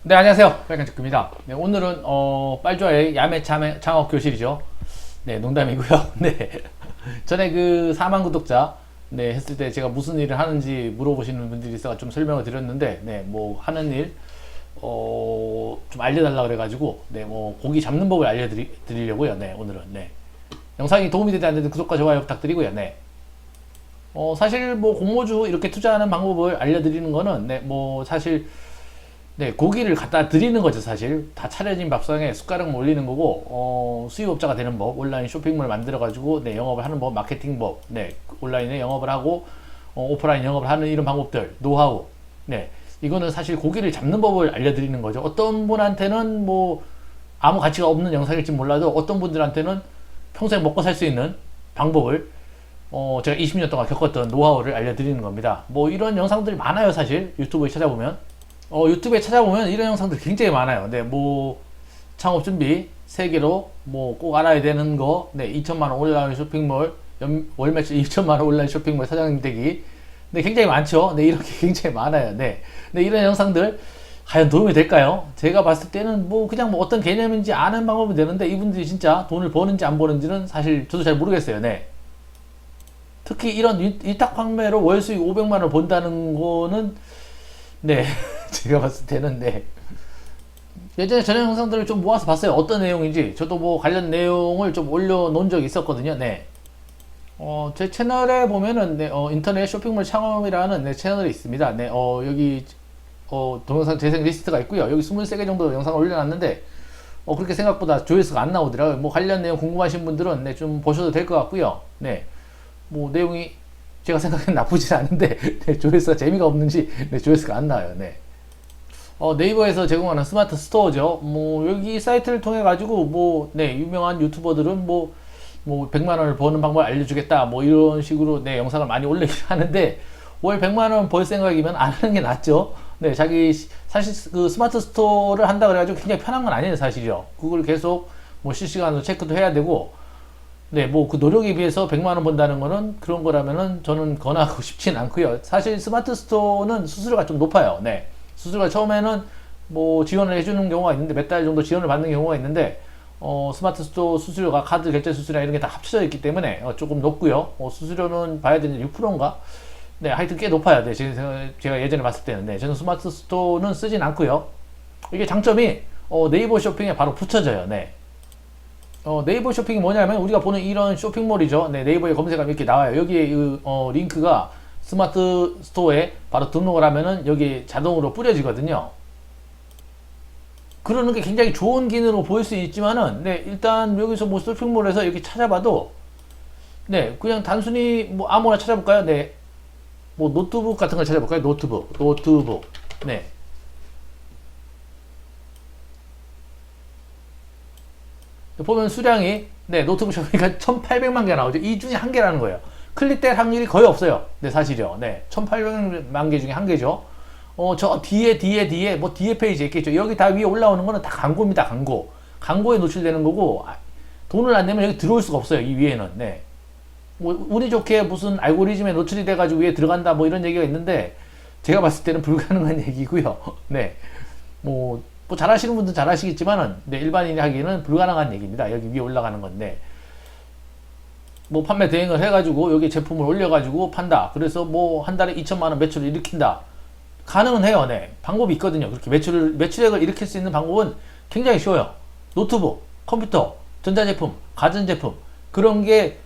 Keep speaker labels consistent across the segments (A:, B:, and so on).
A: 네, 안녕하세요. 빨간축구입니다. 네, 오늘은 빨주아의 야매 창업 교실이죠. 네, 농담이고요. 네, 전에 그 4만 구독자 네 했을 때 제가 무슨 일을 하는지 물어보시는 분들이 있어서 좀 설명을 드렸는데, 네, 뭐 하는 일 좀 알려달라 그래가지고, 네, 뭐 고기 잡는 법을 알려드리려고요. 네, 오늘은 네 영상이 도움이 되지 않는데 구독과 좋아요 부탁드리고요. 네. 사실 뭐 공모주 이렇게 투자하는 방법을 알려드리는 거는 네, 뭐 사실 네, 고기를 갖다 드리는 거죠, 사실. 다 차려진 밥상에 숟가락만 올리는 거고, 수입업자가 되는 법, 온라인 쇼핑몰 만들어가지고, 네, 영업을 하는 법, 마케팅 법, 네, 온라인에 영업을 하고, 오프라인 영업을 하는 이런 방법들, 노하우, 네, 이거는 사실 고기를 잡는 법을 알려드리는 거죠. 어떤 분한테는 뭐, 아무 가치가 없는 영상일지 몰라도, 어떤 분들한테는 평생 먹고 살 수 있는 방법을, 제가 20년 동안 겪었던 노하우를 알려드리는 겁니다. 뭐, 이런 영상들이 많아요, 사실. 유튜브에 찾아보면. 유튜브에 찾아보면 이런 영상들 굉장히 많아요. 네, 뭐 창업 준비 세계로 뭐 꼭 알아야 되는 거, 네, 2천만 원 온라인 쇼핑몰, 월 매출 2천만 원 온라인 쇼핑몰 사장님 되기, 네, 굉장히 많죠. 네, 이렇게 굉장히 많아요. 네, 네, 이런 영상들 과연 도움이 될까요? 제가 봤을 때는 뭐 그냥 뭐 어떤 개념인지 아는 방법이 되는데 이분들이 진짜 돈을 버는지 안 버는지는 사실 저도 잘 모르겠어요. 네. 특히 이런 위탁 판매로 월 수익 500만 원 번다는 거는 네, 제가 봤을 때는 네. 예전에 전에 영상들을 좀 모아서 봤어요. 어떤 내용인지. 저도 뭐 관련 내용을 좀 올려놓은 적이 있었거든요. 네. 제 채널에 보면은 네, 인터넷 쇼핑몰 창업이라는 네, 채널이 있습니다. 네, 여기 동영상 재생 리스트가 있고요. 여기 23개 정도 영상을 올려놨는데 그렇게 생각보다 조회수가 안 나오더라고요. 뭐 관련 내용 궁금하신 분들은 네, 좀 보셔도 될 것 같고요. 네, 뭐 내용이 제가 생각엔 나쁘진 않은데 네, 조회수가 재미가 없는지 네, 조회수가 안 나와요. 네. 네이버에서 제공하는 스마트 스토어죠. 뭐 여기 사이트를 통해 가지고 뭐 네, 유명한 유튜버들은 뭐 100만 원을 버는 방법을 알려주겠다. 뭐 이런 식으로 네, 영상을 많이 올리긴 하는데 월 100만 원 벌 생각이면 안 하는 게 낫죠. 네, 사실 그 스마트 스토어를 한다 그래가지고 굉장히 편한 건 아니에요, 사실이요. 그걸 계속 뭐 실시간으로 체크도 해야 되고 네, 뭐 그 노력에 비해서 100만 원 번다는 거는 그런 거라면은 저는 권하고 싶진 않고요. 사실 스마트 스토어는 수수료가 좀 높아요. 네. 수수료가 처음에는 뭐 지원을 해주는 경우가 있는데 몇 달 정도 지원을 받는 경우가 있는데 스마트 스토어 수수료가 카드 결제 수수료나 이런 게 다 합쳐져 있기 때문에 조금 높고요. 수수료는 봐야 되는 6%인가? 네, 하여튼 꽤 높아요. 네, 제가 예전에 봤을 때는 네, 저는 스마트 스토어는 쓰진 않고요. 이게 장점이 네이버 쇼핑에 바로 붙여져요. 네. 네이버 쇼핑이 뭐냐면 우리가 보는 이런 쇼핑몰이죠. 네, 네이버에 검색하면 이렇게 나와요. 여기에 링크가 스마트 스토어에 바로 등록을 하면은 여기 자동으로 뿌려지거든요. 그러는 게 굉장히 좋은 기능으로 보일 수 있지만은 네, 일단 여기서 뭐 쇼핑몰에서 이렇게 찾아봐도 네, 그냥 단순히 뭐 아무나 찾아볼까요? 네, 뭐 노트북 같은 걸 찾아볼까요? 노트북. 네. 보면 수량이 네, 노트북 쇼핑가 1800만 개 나오죠. 이 중에 한 개라는 거예요. 클릭될 확률이 거의 없어요. 네, 사실이요. 네, 1800만 개 중에 한 개죠. 저 뒤에 뭐 뒤에 페이지에 있겠죠. 여기 다 위에 올라오는 거는 다 광고입니다. 광고에 노출되는 거고 돈을 안 내면 여기 들어올 수가 없어요. 이 위에는. 네. 뭐 운이 좋게 무슨 알고리즘에 노출이 돼가지고 위에 들어간다 뭐 이런 얘기가 있는데 제가 봤을 때는 불가능한 얘기고요. 네. 뭐 잘하시는 분들은 잘하시겠지만은 네, 일반인이 하기에는 불가능한 얘기입니다. 여기 위에 올라가는 건데 뭐 판매 대행을 해가지고 여기 제품을 올려가지고 판다. 그래서 뭐 한 달에 2천만 원 매출을 일으킨다. 가능은 해요. 네, 방법이 있거든요. 그렇게 매출액을 일으킬 수 있는 방법은 굉장히 쉬워요. 노트북, 컴퓨터, 전자제품, 가전제품 그런 게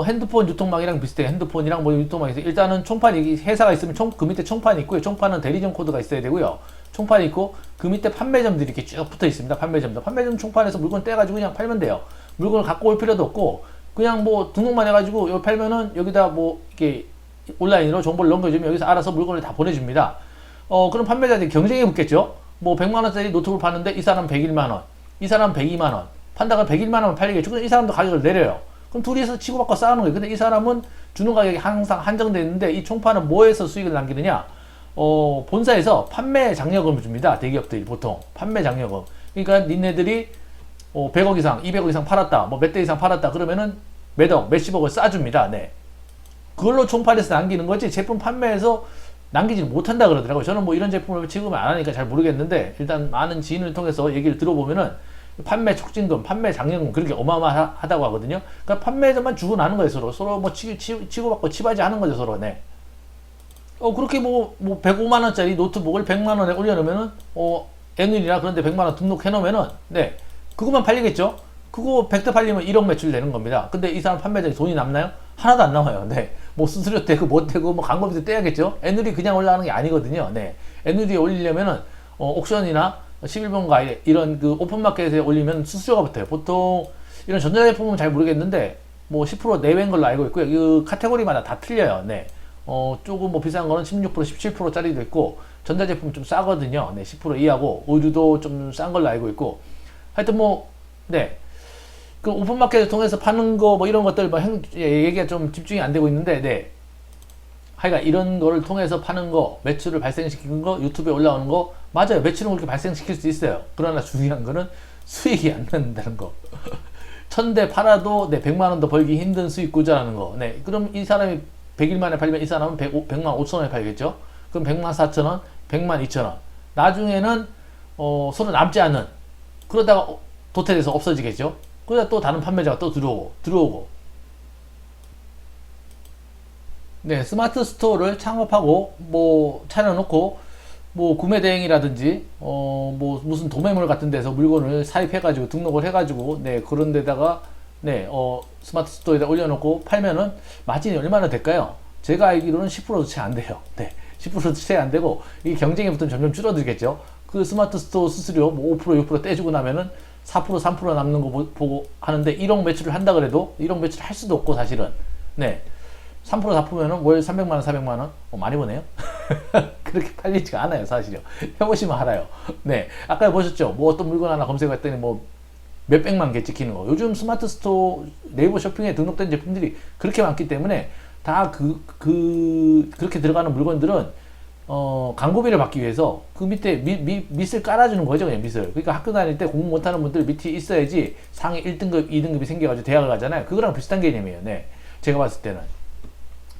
A: 핸드폰 유통망이랑 비슷해요. 핸드폰이랑 뭐 유통망이 있어요. 일단은 총판이 회사가 있으면 그 밑에 총판이 있고요. 총판은 대리점 코드가 있어야 되고요. 총판이 있고 그 밑에 판매점들이 이렇게 쭉 붙어 있습니다. 판매점 총판에서 물건 떼가지고 그냥 팔면 돼요. 물건을 갖고 올 필요도 없고 그냥 뭐 등록만 해가지고 여기 팔면은 여기다 뭐 이렇게 온라인으로 정보를 넘겨주면 여기서 알아서 물건을 다 보내줍니다. 그럼 판매자들이 경쟁에 붙겠죠. 뭐 100만 원짜리 노트북을 파는데 이 사람 101만 원, 이 사람 102만 원, 판다가 101만 원 팔리겠죠. 그럼 이 사람도 가격을 내려요. 그럼 둘이서 치고받고 싸우는 거예요. 근데 이 사람은 주는 가격이 항상 한정되어 있는데 이 총판은 뭐에서 수익을 남기느냐? 본사에서 판매 장려금을 줍니다. 대기업들이 보통 판매 장려금. 그러니까 니네들이 100억 이상, 200억 이상 팔았다, 뭐 몇 대 이상 팔았다 그러면은 몇억, 몇십억을 싸줍니다. 네. 그걸로 총판에서 남기는 거지 제품 판매에서 남기지 못한다 그러더라고요. 저는 뭐 이런 제품을 취급을 안 하니까 잘 모르겠는데, 일단 많은 지인을 통해서 얘기를 들어보면은 판매 촉진금, 판매 장려금 그렇게 어마어마하다고 하거든요. 그러니까 판매자만 주고 나는 거예요. 서로 뭐 치고받고 치바지 하는 거죠, 서로. 네. 그렇게 뭐 105만 원짜리 노트북을 100만 원에 올려놓으면은 애눈이나 그런데 100만 원 등록해 놓으면은, 네, 그것만 팔리겠죠. 그거 100대 팔리면 1억 매출 되는 겁니다. 근데 이 사람 판매자에 돈이 남나요? 하나도 안 남아요. 네. 뭐 수수료 떼고 뭐 떼고 뭐 광고비도 떼야겠죠. 애누리 그냥 올라가는 게 아니거든요. 네. 애누리에 올리려면은 옥션이나 11번 가입 이런 그 오픈마켓에 올리면 수수료가 붙어요. 보통 이런 전자제품은 잘 모르겠는데 뭐 10% 내외인 걸로 알고 있고요. 그 카테고리마다 다 틀려요. 네. 조금 뭐 비싼 거는 16%, 17%짜리도 있고, 전자제품 좀 싸거든요. 네. 10% 이하고, 의류도 좀 싼 걸로 알고 있고. 하여튼 뭐, 네. 그 오픈마켓을 통해서 파는 거 뭐 이런 것들 뭐 얘기가 좀 집중이 안 되고 있는데, 네. 하여간 이런 거를 통해서 파는 거, 매출을 발생시키는 거, 유튜브에 올라오는 거, 맞아요. 매출은 그렇게 발생시킬 수 있어요. 그러나 중요한 거는 수익이 안 난다는 거. 1000대 팔아도 네, 100만 원도 벌기 힘든 수익 구조라는 거. 네. 그럼 이 사람이 100일 만에 팔리면 이 사람은 100만 5천 원에 팔겠죠? 그럼 100만 4천 원, 100만 2천 원. 나중에는 서로 남지 않는, 그러다가 도태돼서 없어지겠죠? 그러다 또 다른 판매자가 또 들어오고. 네, 스마트 스토어를 창업하고 뭐 차려놓고 뭐 구매 대행이라든지 뭐 무슨 도매몰 같은 데서 물건을 사입해가지고 등록을 해가지고, 네, 그런 데다가 네, 스마트 스토어에다 올려놓고 팔면은 마진이 얼마나 될까요? 제가 알기로는 10%도 채 안 돼요. 네, 10%도 채 안 되고, 이 경쟁이 붙으면 점점 줄어들겠죠. 그 스마트 스토어 수수료 뭐 5%, 6% 떼주고 나면은 4%, 3% 남는 거 보고 하는데, 1억 매출을 한다 그래도 1억 매출 할 수도 없고, 사실은. 네. 3% 4%면은 월 300만원, 400만원? 많이 버네요? 그렇게 팔리지가 않아요, 사실요. 해보시면 알아요. 네. 아까 보셨죠? 뭐 어떤 물건 하나 검색했더니 뭐 몇백만 개 찍히는 거. 요즘 스마트 스토어 네이버 쇼핑에 등록된 제품들이 그렇게 많기 때문에 다 그렇게 들어가는 물건들은 광고비를 받기 위해서 그 밑에 밑을 깔아주는 거죠, 그냥 밑을. 그러니까 학교 다닐 때 공부 못하는 분들 밑에 있어야지 상위 1등급, 2등급이 생겨가지고 대학을 가잖아요. 그거랑 비슷한 개념이에요. 네. 제가 봤을 때는.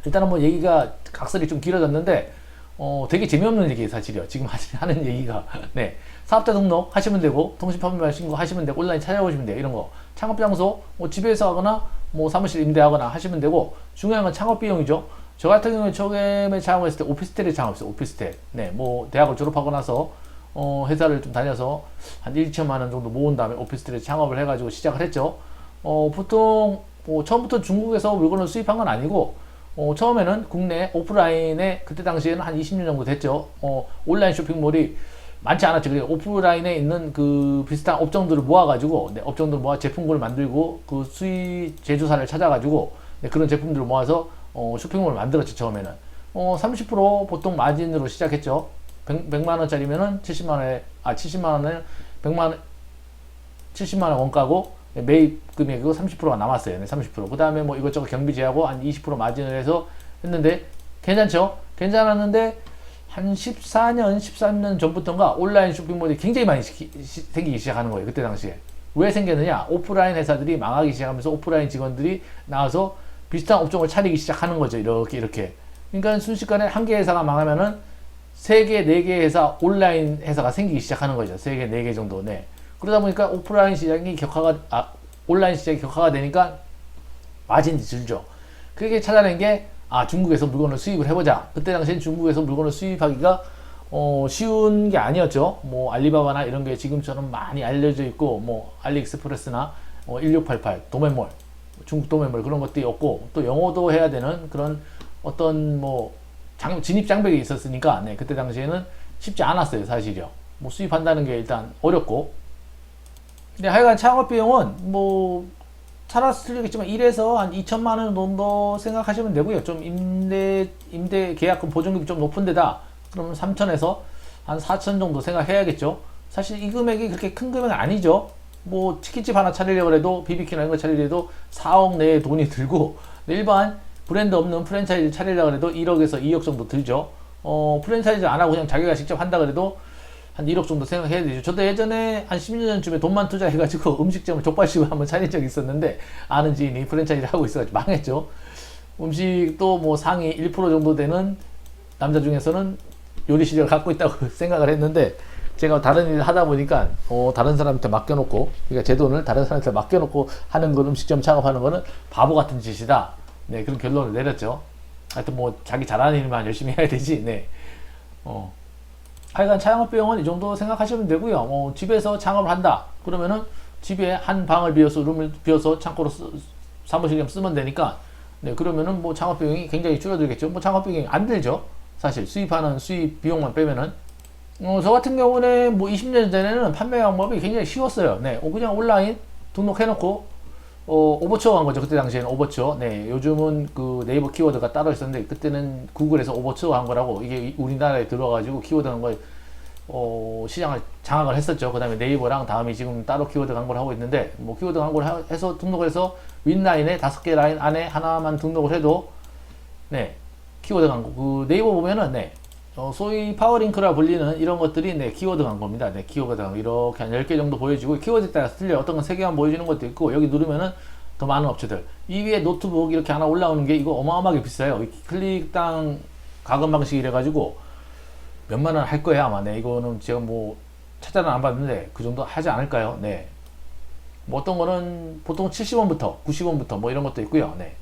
A: 일단은 뭐 얘기가 각설이 좀 길어졌는데, 되게 재미없는 얘기예요, 사실이요. 지금 하는 얘기가. 네. 사업자 등록 하시면 되고, 통신판매 신고 하시면 되고, 온라인 찾아보시면 돼요. 이런 거. 창업 장소, 뭐 집에서 하거나, 뭐 사무실 임대하거나 하시면 되고, 중요한 건 창업 비용이죠. 저 같은 경우에 처음에 창업했을 때 오피스텔에 창업했어요. 오피스텔. 네. 뭐 대학을 졸업하고 나서, 회사를 좀 다녀서 한 1,2천만 원 정도 모은 다음에 오피스텔에 창업을 해가지고 시작을 했죠. 보통, 뭐 처음부터 중국에서 물건을 수입한 건 아니고, 처음에는 국내 오프라인에, 그때 당시에는 한 20년 정도 됐죠. 온라인 쇼핑몰이 많지 않았죠. 그래서 오프라인에 있는 그 비슷한 업종들을 모아가지고, 네, 업종들을 모아 제품군을 만들고, 그 수입 제조사를 찾아가지고, 네, 그런 제품들을 모아서 쇼핑몰을 만들었죠, 처음에는. 30% 보통 마진으로 시작했죠. 100만 원짜리면은 70만 원에, 70만 원에 100만 원, 70만 원 원가고, 매입 금액이고 30%가 남았어요. 네, 30%. 그 다음에 뭐 이것저것 경비 제하고 한 20% 마진을 해서 했는데, 괜찮죠? 괜찮았는데, 한 14년, 13년 전부터인가 온라인 쇼핑몰이 굉장히 많이 생기기 시작하는 거예요. 그때 당시에. 왜 생겼느냐? 오프라인 회사들이 망하기 시작하면서 오프라인 직원들이 나와서 비슷한 업종을 차리기 시작하는 거죠. 이렇게. 그러니까 순식간에 한 개 회사가 망하면은 3개, 4개 회사, 온라인 회사가 생기기 시작하는 거죠. 3개, 4개 정도. 네. 그러다 보니까 오프라인 시장이 온라인 시장이 격화가 되니까 마진이 줄죠. 그게 찾아낸 게, 중국에서 물건을 수입을 해보자. 그때 당시엔 중국에서 물건을 수입하기가 쉬운 게 아니었죠. 뭐 알리바바나 이런 게 지금처럼 많이 알려져 있고, 뭐 알리익스프레스나 1688 도매몰, 중국 도매몰 그런 것들이 없고, 또 영어도 해야 되는 그런 어떤 뭐 진입 장벽이 있었으니까, 네, 그때 당시에는 쉽지 않았어요, 사실이요. 뭐 수입한다는 게 일단 어렵고. 근데 하여간 창업 비용은 뭐 살아서 틀리겠지만 1에서 한 2천만 원 정도 생각하시면 되고요. 좀 임대 계약금 보증금이 좀 높은 데다 그러면 3천에서 한 4천 정도 생각해야겠죠. 사실 이 금액이 그렇게 큰 금액은 아니죠. 뭐 치킨집 하나 차리려고 해도, BBQ나 이런 거 차리려고 해도 4억 내에 돈이 들고, 일반 브랜드 없는 프랜차이즈 차리려고 해도 1억에서 2억 정도 들죠. 프랜차이즈 안 하고 그냥 자기가 직접 한다 그래도 한 1억 정도 생각해야 되죠. 저도 예전에 한 10년 전쯤에 돈만 투자해가지고 음식점을, 족발집을 한번 차린 적이 있었는데, 아는 지인이 프랜차이즈를 하고 있어가지고 망했죠. 음식도 뭐 상위 1% 정도 되는 남자 중에서는 요리 실력을 갖고 있다고 생각을 했는데, 제가 다른 일을 하다 보니까 다른 사람한테 맡겨놓고, 그러니까 제 돈을 다른 사람한테 맡겨놓고 하는 건, 음식점 창업하는 거는 바보 같은 짓이다. 네, 그런 결론을 내렸죠. 하여튼 뭐 자기 잘하는 일만 열심히 해야 되지. 네. 하여간 창업 비용은 이 정도 생각하시면 되고요. 집에서 창업을 한다 그러면은 집에 한 방을 비워서, 룸을 비워서 창고로 사무실 겸 쓰면 되니까, 네, 그러면은 뭐 창업 비용이 굉장히 줄어들겠죠. 뭐 창업 비용이 안 들죠. 사실 수입하는 수입 비용만 빼면은. 저 같은 경우는 뭐 20년 전에는 판매 방법이 굉장히 쉬웠어요. 네, 그냥 온라인 등록해놓고 오버처 한 거죠. 그때 당시에는 오버처. 네, 요즘은 그 네이버 키워드가 따로 있었는데, 그때는 구글에서 오버처 한 거라고, 이게 우리나라에 들어와가지고 키워드 한 걸 시장을 장악을 했었죠. 그 다음에 네이버랑 다음이 지금 따로 키워드 광고를 하고 있는데, 뭐 키워드 광고를 해서 등록을 해서 윗라인에 5개 라인 안에 하나만 등록을 해도, 네, 키워드 광고. 그 네이버 보면은, 네, 소위 파워링크라 불리는 이런 것들이, 네, 키워드 광고입니다. 네, 키워드 광고. 이렇게 한 10개 정도 보여주고, 키워드에 따라 틀려요. 어떤 건 3개만 보여주는 것도 있고, 여기 누르면은 더 많은 업체들. 이 위에 노트북 이렇게 하나 올라오는 게, 이거 어마어마하게 비싸요. 클릭당 가금 방식 이래가지고 몇만 원 할 거예요, 아마. 네, 이거는 제가 뭐 찾아는 안 봤는데 그 정도 하지 않을까요? 네. 뭐 어떤 거는 보통 70원부터 90원부터 뭐 이런 것도 있고요. 네.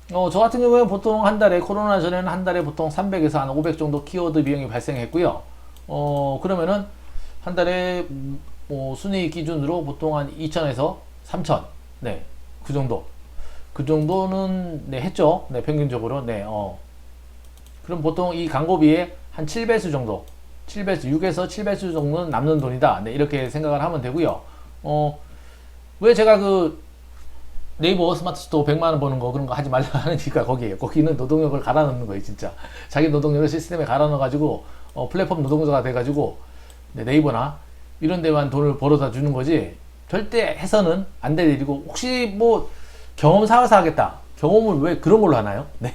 A: 저 같은 경우에 보통 한 달에, 코로나 전에는 한 달에 보통 300에서 한 500 정도 키워드 비용이 발생했고요. 그러면은 한 달에 뭐 순이익 기준으로 보통 한 2천에서 3천. 네. 그 정도. 그 정도는, 네, 했죠. 네, 평균적으로. 네. 그럼 보통 이 광고비에 한 7배수 정도, 7배수, 6에서 7배수 정도는 남는 돈이다. 네, 이렇게 생각을 하면 되고요. 왜 제가 그 네이버 스마트 스토어 100만원 버는 거, 그런 거 하지 말라 하는 이유가 거기에요. 거기는 노동력을 갈아 넣는 거예요, 진짜. 자기 노동력을 시스템에 갈아 넣어가지고, 플랫폼 노동자가 돼가지고, 네, 네이버나 이런 데만 돈을 벌어다 주는 거지, 절대 해서는 안 될 일이고, 혹시 뭐 경험 삼아서 하겠다. 경험을 왜 그런 걸로 하나요? 네.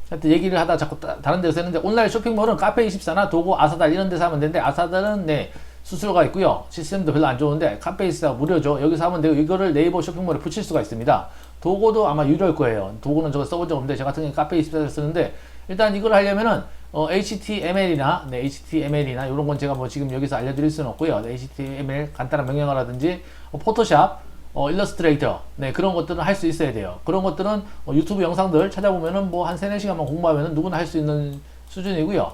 A: 하여튼 얘기를 하다 자꾸 다른 데서 했는데, 온라인 쇼핑몰은 카페24나 도고, 아사달 이런 데서 하면 되는데, 아사달은, 네, 수수료가 있고요. 시스템도 별로 안 좋은데, 카페24 무료죠. 여기서 하면 되고, 이거를 네이버 쇼핑몰에 붙일 수가 있습니다. 도고도 아마 유료일 거예요. 도고는 저거 써본 적 없는데, 저 같은 경우는 카페24를 쓰는데, 일단 이걸 하려면은 HTML이나, 네, HTML이나 이런 건 제가 뭐 지금 여기서 알려드릴 수는 없고요. 네, HTML 간단한 명령어 라든지 포토샵, 일러스트레이터, 네, 그런 것들은 할 수 있어야 돼요. 그런 것들은 유튜브 영상들 찾아보면은 뭐 한 3, 4시간만 공부하면은 누구나 할 수 있는 수준이고요.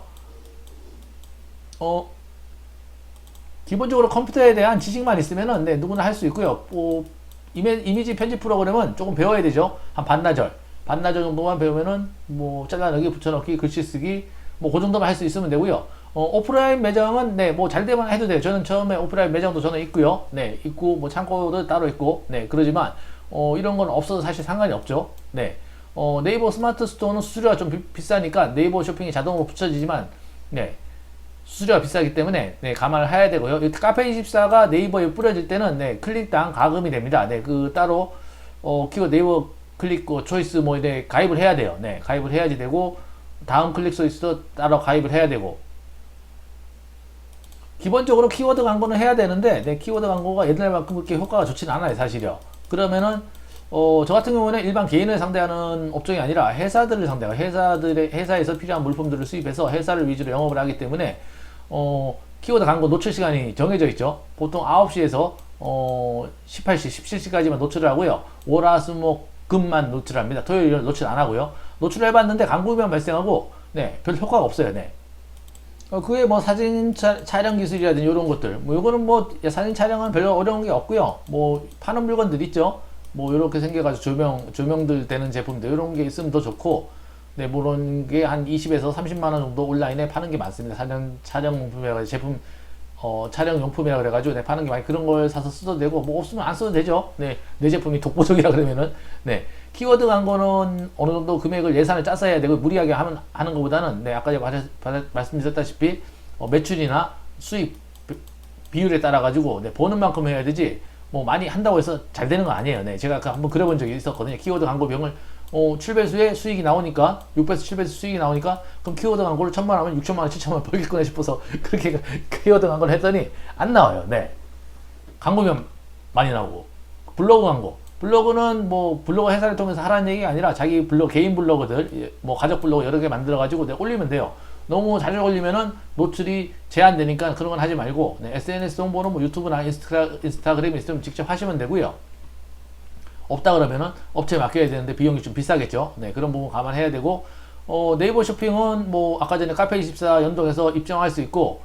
A: 기본적으로 컴퓨터에 대한 지식만 있으면은, 네, 누구나 할 수 있고요. 이미지 편집 프로그램은 조금 배워야 되죠. 한 반나절 정도만 배우면은 뭐 잘라넣기, 붙여넣기, 글씨 쓰기, 뭐 그 정도만 할 수 있으면 되고요. 오프라인 매장은, 네, 뭐 잘 되면 해도 돼요. 저는 처음에 오프라인 매장도 저는 있고요. 네, 있고 뭐 창고도 따로 있고, 네, 그러지만 이런 건 없어도 사실 상관이 없죠. 네, 네이버 스마트 스토어는 수수료가 좀 비싸니까 네이버 쇼핑이 자동으로 붙여지지만, 네, 수수료가 비싸기 때문에, 네, 감안을 해야 되고요. 카페24가 네이버에 뿌려질 때는, 네, 클릭당 가금이 됩니다. 네, 그 따로 키워드 네이버 클릭 초이스 뭐 이제 가입을 해야 돼요. 네, 가입을 해야지 되고, 다음 클릭 초이스도 따로 가입을 해야 되고, 기본적으로 키워드 광고는 해야 되는데, 네, 키워드 광고가 옛날만큼 그렇게 효과가 좋지는 않아요, 사실요. 그러면은 저 같은 경우는 일반 개인을 상대하는 업종이 아니라 회사들을 상대하고, 회사에서 필요한 물품들을 수입해서 회사를 위주로 영업을 하기 때문에 키워드 광고 노출 시간이 정해져 있죠. 보통 9시에서 18시, 17시까지만 노출을 하고요. 월화수목금만 노출합니다. 토요일은 노출 안 하고요. 노출을 해봤는데 광고비만 발생하고, 네, 별 효과가 없어요. 네. 그게 뭐 사진 촬영 기술이라든지 이런 것들, 뭐 요거는 뭐 사진 촬영은 별로 어려운 게 없고요. 뭐 파는 물건들 있죠. 뭐 이렇게 생겨가지고 조명들 되는 제품들, 이런 게 있으면 더 좋고, 네, 뭐 이런 게 한 20에서 30만 원 정도 온라인에 파는 게 많습니다. 촬영용품이라 제품, 촬영용품이라 그래가지고, 네, 파는 게 많이, 그런 걸 사서 써도 되고, 뭐 없으면 안 써도 되죠. 네, 내 제품이 독보적이라 그러면은. 네, 키워드 광고는 어느 정도 금액을 예산을 짜서 해야 되고, 무리하게 하는 것보다는, 네, 아까 제가 말씀드렸다시피 매출이나 수입 비율에 따라 가지고, 네, 버는 만큼 해야 되지, 뭐 많이 한다고 해서 잘 되는 거 아니에요. 네, 제가 한번 그래본 적이 있었거든요. 키워드 광고 비용을 7배수의 수익이 나오니까, 6배수, 7배수 수익이 나오니까, 그럼 키워드 광고를 1,000만 원 하면 6천만 원, 7천만 원 벌겠구나 싶어서 그렇게 키워드 광고를 했더니 안 나와요. 네, 광고비만 많이 나오고, 블로그 광고, 블로그는 뭐 블로그 회사를 통해서 하라는 얘기가 아니라 자기 블로그, 개인 블로그들, 뭐 가족 블로그 여러 개 만들어가지고 올리면 돼요. 너무 자주 올리면은 노출이 제한되니까 그런 건 하지 말고, 네, SNS 홍보는 뭐 유튜브나 인스타그램이 있으면 직접 하시면 되고요. 없다 그러면은 업체에 맡겨야 되는데 비용이 좀 비싸겠죠. 네, 그런 부분 감안해야 되고, 네이버 쇼핑은 뭐 아까 전에 카페24 연동해서 입점할 수 있고,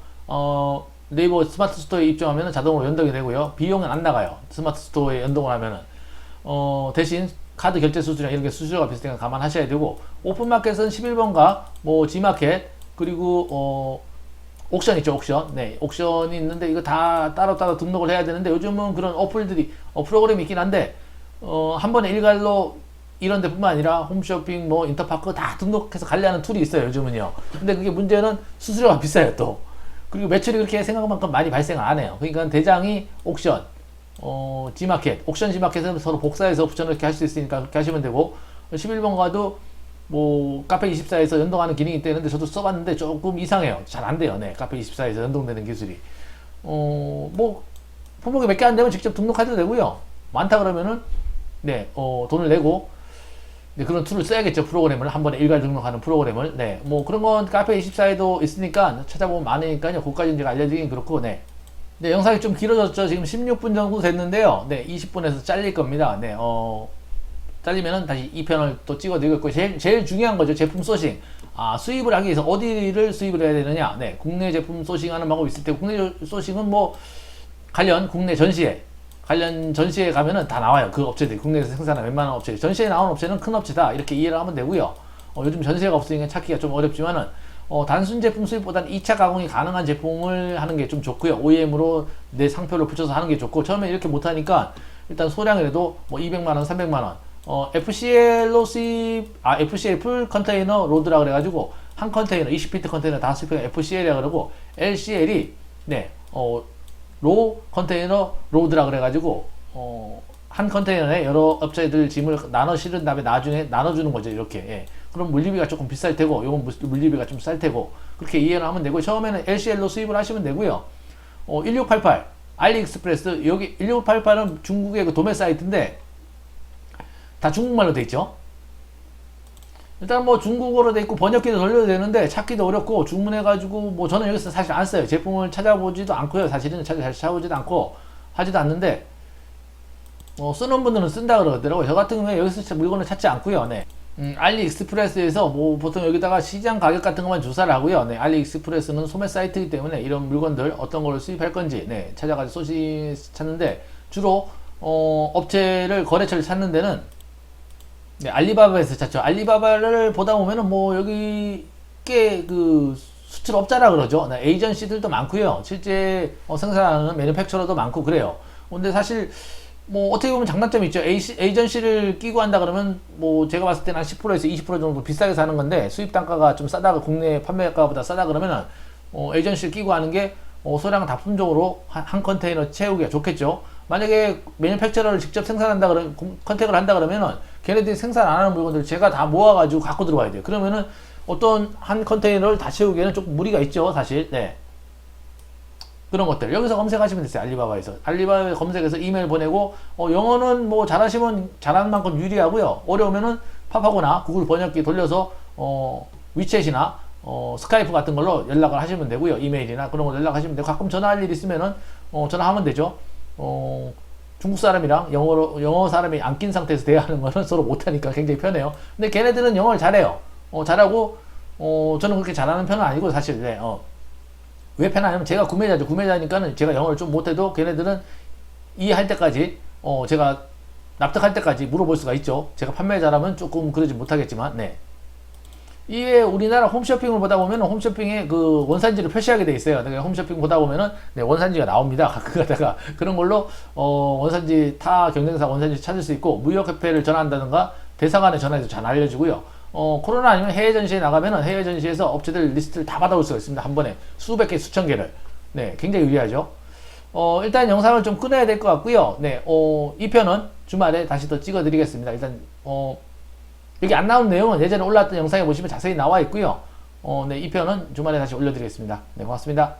A: 네이버 스마트 스토어에 입점하면 자동으로 연동이 되고요. 비용은 안 나가요. 스마트 스토어에 연동을 하면은. 대신 카드 결제 수수료나 이런 게 수수료가 비슷하니까 감안하셔야 되고, 오픈마켓은 11번가, 뭐 G마켓, 그리고 옥션 있죠, 옥션. 네, 옥션이 있는데 이거 다 따로따로 등록을 해야 되는데, 요즘은 그런 어플들이, 프로그램이 있긴 한데, 한 번에 일괄로 이런 데뿐만 아니라 홈쇼핑, 뭐 인터파크 다 등록해서 관리하는 툴이 있어요, 요즘은요. 근데 그게 문제는 수수료가 비싸요, 또. 그리고 매출이 그렇게 생각한 만큼 많이 발생을 안 해요. 그러니까 대장이 옥션, G마켓, 옥션 G마켓은 서로 복사해서 붙여넣기 할 수 있으니까 그렇게 하시면 되고, 11번가도 뭐 카페24에서 연동하는 기능이 있다는데 저도 써봤는데 조금 이상해요. 잘 안 돼요. 네, 카페24에서 연동되는 기술이. 뭐 품목이 몇 개 안 되면 직접 등록해도 되고요. 많다 그러면은 네, 돈을 내고, 네, 그런 툴을 써야겠죠. 프로그램을 한 번에 일괄 등록하는 프로그램을. 네, 뭐 그런 건 카페24에도 있으니까 찾아보면 많으니까요. 그것까지 제가 알려드리긴 그렇고, 네. 네, 영상이 좀 길어졌죠. 지금 16분 정도 됐는데요. 네, 20분에서 잘릴 겁니다. 네, 잘리면은 다시 2편을 또 찍어드리겠고, 제일 중요한 거죠. 제품 소싱. 수입을 하기 위해서 어디를 수입을 해야 되느냐. 네, 국내 제품 소싱하는 방법이 있을 테고, 국내 소싱은 뭐, 관련 전시회 가면은 다 나와요. 그 업체들이. 국내에서 생산한 웬만한 업체들. 전시회 나온 업체는 큰 업체다. 이렇게 이해를 하면 되고요. 요즘 전시회가 없으니까 찾기가 좀 어렵지만은, 단순 제품 수입보다는 2차 가공이 가능한 제품을 하는 게 좀 좋고요. OEM으로 내 상표를 붙여서 하는 게 좋고, 처음에 이렇게 못하니까 일단 소량이라도 뭐 200만원, 300만원, FCL로 수입, FCL 풀 컨테이너 로드라 그래가지고, 한 컨테이너, 20피트 컨테이너 다 수입하면 FCL이라 그러고, LCL이, 네, 로 컨테이너 로드라 그래가지고, 한 컨테이너에 여러 업체들 짐을 나눠 실은 다음에 나중에 나눠주는 거죠. 이렇게. 예. 그럼 물류비가 조금 비쌀 테고, 요건 물류비가 좀 쌀 테고, 그렇게 이해를 하면 되고, 처음에는 LCL로 수입을 하시면 되고요. 1688 알리익스프레스, 여기 1688은 중국의 그 도매 사이트인데 다 중국말로 돼 있죠. 일단 뭐 중국어로 돼 있고 번역기도 돌려도 되는데 찾기도 어렵고, 주문해가지고 뭐 저는 여기서 사실 안 써요. 제품을 찾아보지도 않고요. 사실은 잘 찾아보지도 않고 하지도 않는데, 쓰는 분들은 쓴다 그러더라고요. 저 같은 경우에 여기서 물건을 찾지 않고요. 네. 알리익스프레스에서 뭐 보통 여기다가 시장 가격 같은 것만 조사를 하고요. 네, 알리익스프레스는 소매 사이트이기 때문에 이런 물건들 어떤 걸 수입할 건지, 네, 찾아가지고 소식 찾는데, 주로 업체를, 거래처를 찾는 데는, 네, 알리바바에서 찾죠. 알리바바를 보다 보면은 뭐 여기 꽤 그 수출업자라 그러죠. 네, 에이전시들도 많고요. 실제 생산하는 매니팩처러도 많고 그래요. 근데 사실 뭐 어떻게 보면 장단점이 있죠. 에이전시를 끼고 한다 그러면 뭐 제가 봤을 때는 한 10%에서 20% 정도 비싸게 사는 건데, 수입 단가가 좀 싸다가 국내 판매가보다 싸다 그러면은 에이전시를 끼고 하는 게 소량 다품종으로 한 컨테이너 채우기가 좋겠죠. 만약에 매니팩처러를 직접 생산한다 그러면, 컨택을 한다 그러면은 걔네들이 생산 안 하는 물건들 제가 다 모아가지고 갖고 들어와야 돼요. 그러면은 어떤 한 컨테이너를 다 채우기에는 조금 무리가 있죠, 사실. 네. 그런 것들 여기서 검색하시면 됐어요. 알리바바에서. 알리바바에 검색해서 이메일 보내고, 영어는 뭐 잘하시면 잘하는 만큼 유리하고요. 어려우면은 팝하거나 구글 번역기 돌려서 위챗이나 스카이프 같은 걸로 연락을 하시면 되고요. 이메일이나 그런 거 연락하시면 되고, 가끔 전화할 일 있으면은 전화하면 되죠. 중국 사람이랑 영어 사람이 안 낀 상태에서 대화하는 거는 서로 못하니까 굉장히 편해요. 근데 걔네들은 영어를 잘해요. 잘하고, 저는 그렇게 잘하는 편은 아니고, 사실. 네, 왜 편하냐면 제가 구매자죠. 구매자니까는 제가 영어를 좀 못해도 걔네들은 이해할 때까지, 제가 납득할 때까지 물어볼 수가 있죠. 제가 판매자라면 조금 그러지 못하겠지만, 네. 이게 우리나라 홈쇼핑을 보다 보면 홈쇼핑에 그 원산지를 표시하게 돼 있어요. 내가 홈쇼핑 보다 보면은 네, 원산지가 나옵니다. 가끔 가다가 그런 걸로 원산지, 타 경쟁사 원산지 찾을 수 있고, 무역협회를 전화한다든가 대사관에 전화해서 잘 알려주고요. 코로나 아니면 해외 전시에 나가면은 해외 전시에서 업체들 리스트를 다 받아올 수가 있습니다. 한 번에 수백 개, 수천 개를. 네, 굉장히 유리하죠. 일단 영상을 좀 끊어야 될 것 같고요. 네, 이 편은 주말에 다시 더 찍어드리겠습니다. 일단 여기 안 나온 내용은 예전에 올라왔던 영상에 보시면 자세히 나와 있고요. 네, 이 편은 주말에 다시 올려드리겠습니다. 네, 고맙습니다.